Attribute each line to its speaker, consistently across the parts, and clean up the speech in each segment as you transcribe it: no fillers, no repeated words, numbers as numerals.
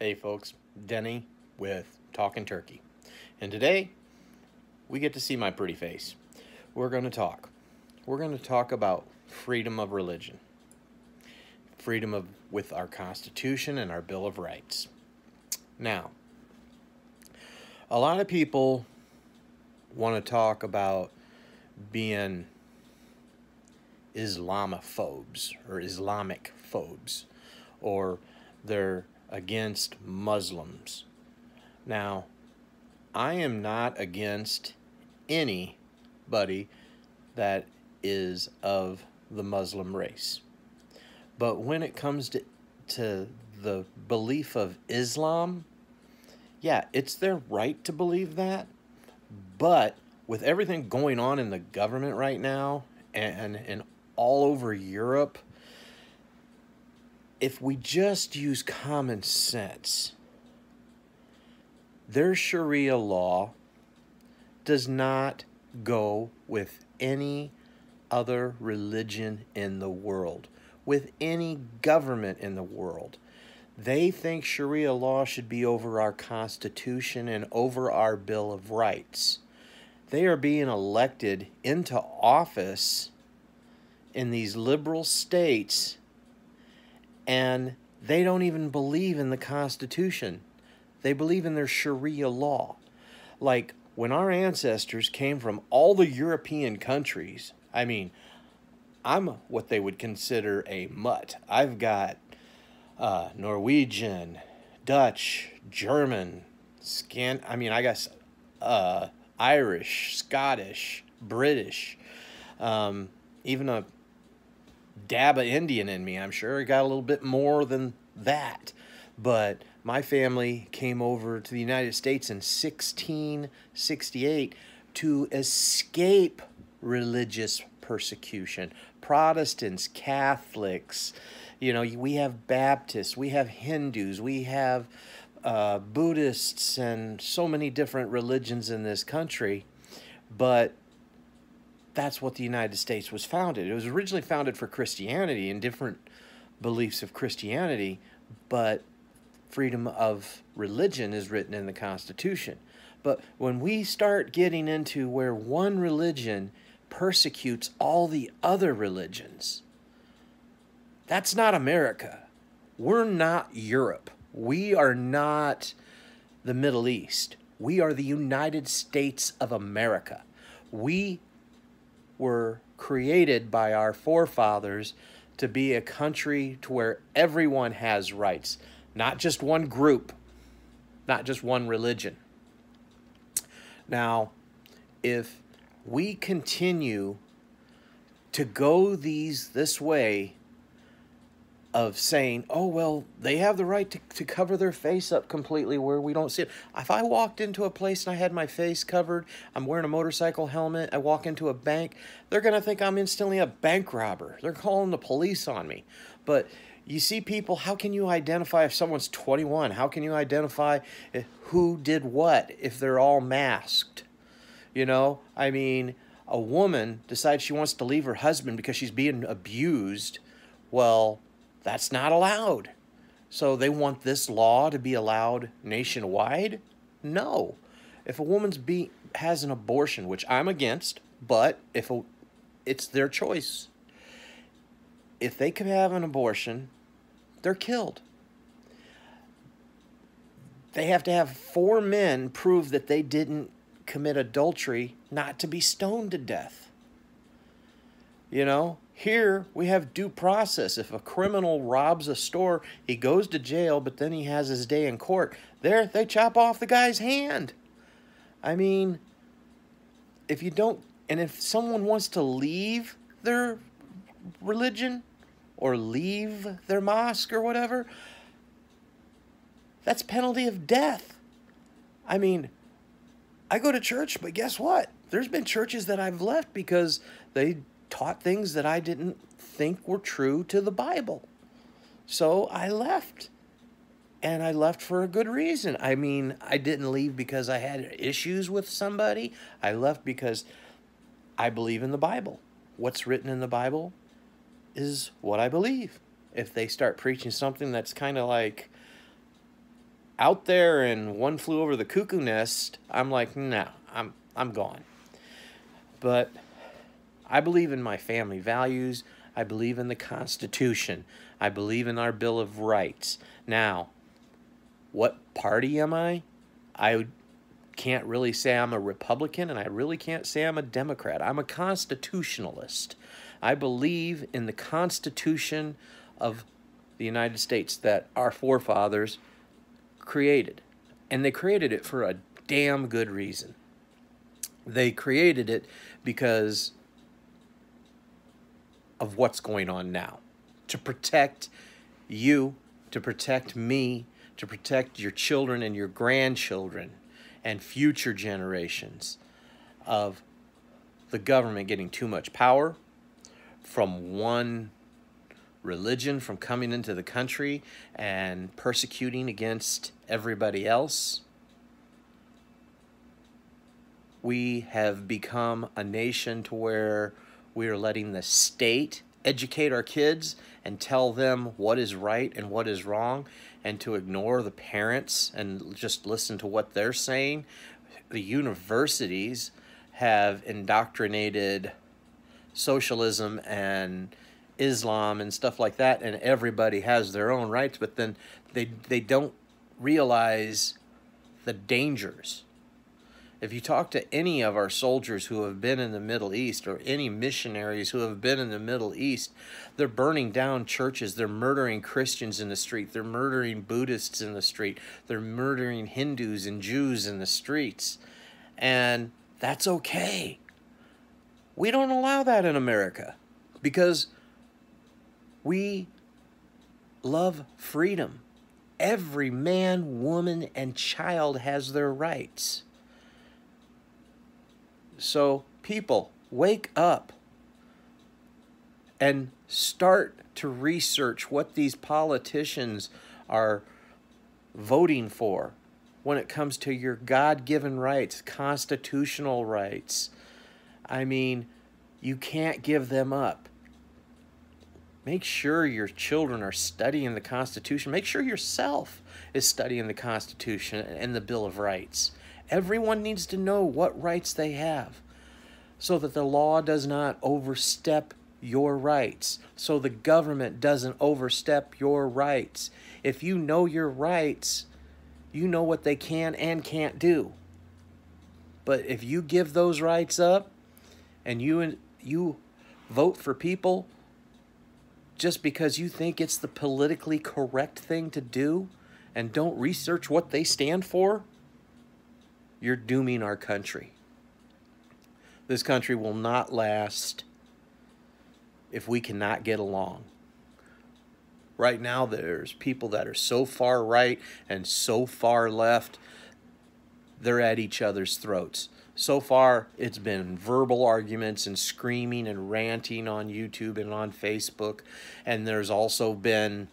Speaker 1: Hey folks, Denny with Talking Turkey. And today we get to see my pretty face. We're going to talk. We're going to talk about freedom of religion. Freedom of with our Constitution and our Bill of Rights. Now, a lot of people want to talk about being Islamophobes or Islamic phobes, or they're against Muslims. Now, I am not against anybody that is of the Muslim race. But when it comes to the belief of Islam, yeah, it's their right to believe that. But with everything going on in the government right now and all over Europe, if we just use common sense, their Sharia law does not go with any other religion in the world, with any government in the world. They think Sharia law should be over our Constitution and over our Bill of Rights. They are being elected into office in these liberal states, and they don't even believe in the Constitution. They believe in their Sharia law. Like, when our ancestors came from all the European countries, I mean, I'm what they would consider a mutt. I've got Norwegian, Dutch, German, I guess Irish, Scottish, British, even a dab of Indian in me. I'm sure I got a little bit more than that. But my family came over to the United States in 1668 to escape religious persecution. Protestants, Catholics, we have Baptists, we have Hindus, we have Buddhists, and so many different religions in this country. But that's what the United States was founded. It was originally founded for Christianity and different beliefs of Christianity, but freedom of religion is written in the Constitution. But when we start getting into where one religion persecutes all the other religions, that's not America. We're not Europe. We are not the Middle East. We are the United States of America. We were created by our forefathers to be a country to where everyone has rights, not just one group, not just one religion. Now, if we continue to go this way of saying, oh, well, they have the right to cover their face up completely where we don't see it. If I walked into a place and I had my face covered, I'm wearing a motorcycle helmet, I walk into a bank, they're going to think I'm instantly a bank robber. They're calling the police on me. But you see people, how can you identify if someone's 21? How can you identify who did what if they're all masked? I mean, a woman decides she wants to leave her husband because she's being abused. Well, that's not allowed. So they want this law to be allowed nationwide? No. If a woman has an abortion, which I'm against, but it's their choice. If they could have an abortion, they're killed. They have to have 4 men prove that they didn't commit adultery not to be stoned to death. Here we have due process. If a criminal robs a store, he goes to jail, but then he has his day in court. They chop off the guy's hand. I mean, if someone wants to leave their religion or leave their mosque or whatever, that's penalty of death. I mean, I go to church, but guess what? There's been churches that I've left because they taught things that I didn't think were true to the Bible. So I left. And I left for a good reason. I mean, I didn't leave because I had issues with somebody. I left because I believe in the Bible. What's written in the Bible is what I believe. If they start preaching something that's kind of like out there and One Flew Over the Cuckoo Nest, I'm like, no, I'm gone. But I believe in my family values. I believe in the Constitution. I believe in our Bill of Rights. Now, what party am I? I can't really say I'm a Republican, and I really can't say I'm a Democrat. I'm a constitutionalist. I believe in the Constitution of the United States that our forefathers created. And they created it for a damn good reason. They created it because of what's going on now. To protect you, to protect me, to protect your children and your grandchildren and future generations of the government getting too much power from one religion from coming into the country and persecuting against everybody else. We have become a nation to where we are letting the state educate our kids and tell them what is right and what is wrong, and to ignore the parents and just listen to what they're saying. The universities have indoctrinated socialism and Islam and stuff like that, and everybody has their own rights, but then they don't realize the dangers. If you talk to any of our soldiers who have been in the Middle East, or any missionaries who have been in the Middle East, they're burning down churches, they're murdering Christians in the street, they're murdering Buddhists in the street, they're murdering Hindus and Jews in the streets. And that's okay. We don't allow that in America because we love freedom. Every man, woman, and child has their rights. So, people, wake up and start to research what these politicians are voting for when it comes to your God-given rights, constitutional rights. I mean, you can't give them up. Make sure your children are studying the Constitution. Make sure yourself is studying the Constitution and the Bill of Rights. Everyone needs to know what rights they have so that the law does not overstep your rights, so the government doesn't overstep your rights. If you know your rights, you know what they can and can't do. But if you give those rights up and you vote for people just because you think it's the politically correct thing to do and don't research what they stand for, you're dooming our country. This country will not last if we cannot get along. Right now, there's people that are so far right and so far left, they're at each other's throats. So far, it's been verbal arguments and screaming and ranting on YouTube and on Facebook. And there's also been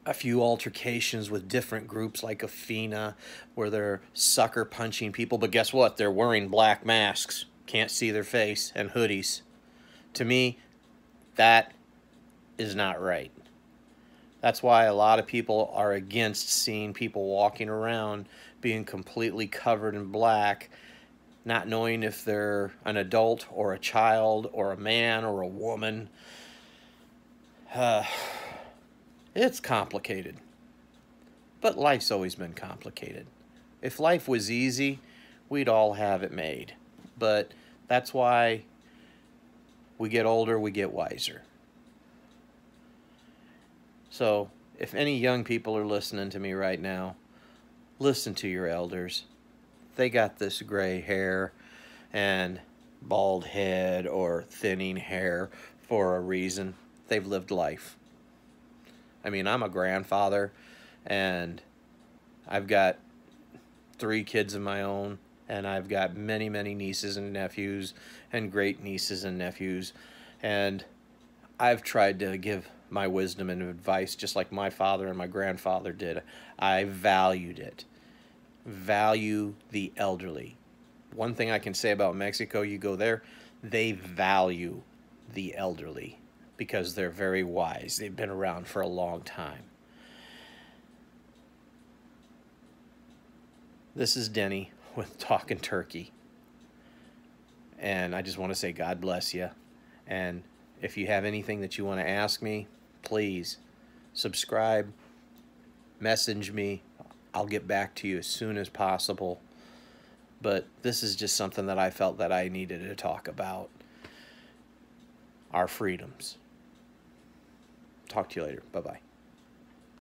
Speaker 1: a few altercations with different groups like Afina, where they're sucker punching people. But guess what? They're wearing black masks. Can't see their face, and hoodies. To me, that is not right. That's why a lot of people are against seeing people walking around being completely covered in black, not knowing if they're an adult or a child or a man or a woman. It's complicated. But life's always been complicated. If life was easy, we'd all have it made. But that's why we get older, we get wiser. So, if any young people are listening to me right now, listen to your elders. They got this gray hair and bald head or thinning hair for a reason. They've lived life. I mean, I'm a grandfather, and I've got 3 kids of my own, and I've got many, many nieces and nephews and great nieces and nephews, and I've tried to give my wisdom and advice just like my father and my grandfather did. I valued it. Value the elderly. One thing I can say about Mexico, you go there, they value the elderly because they're very wise. They've been around for a long time. This is Denny with Talking Turkey. And I just want to say God bless you. And if you have anything that you want to ask me, please subscribe, message me. I'll get back to you as soon as possible. But this is just something that I felt that I needed to talk about. Our freedoms. Talk to you later. Bye-bye.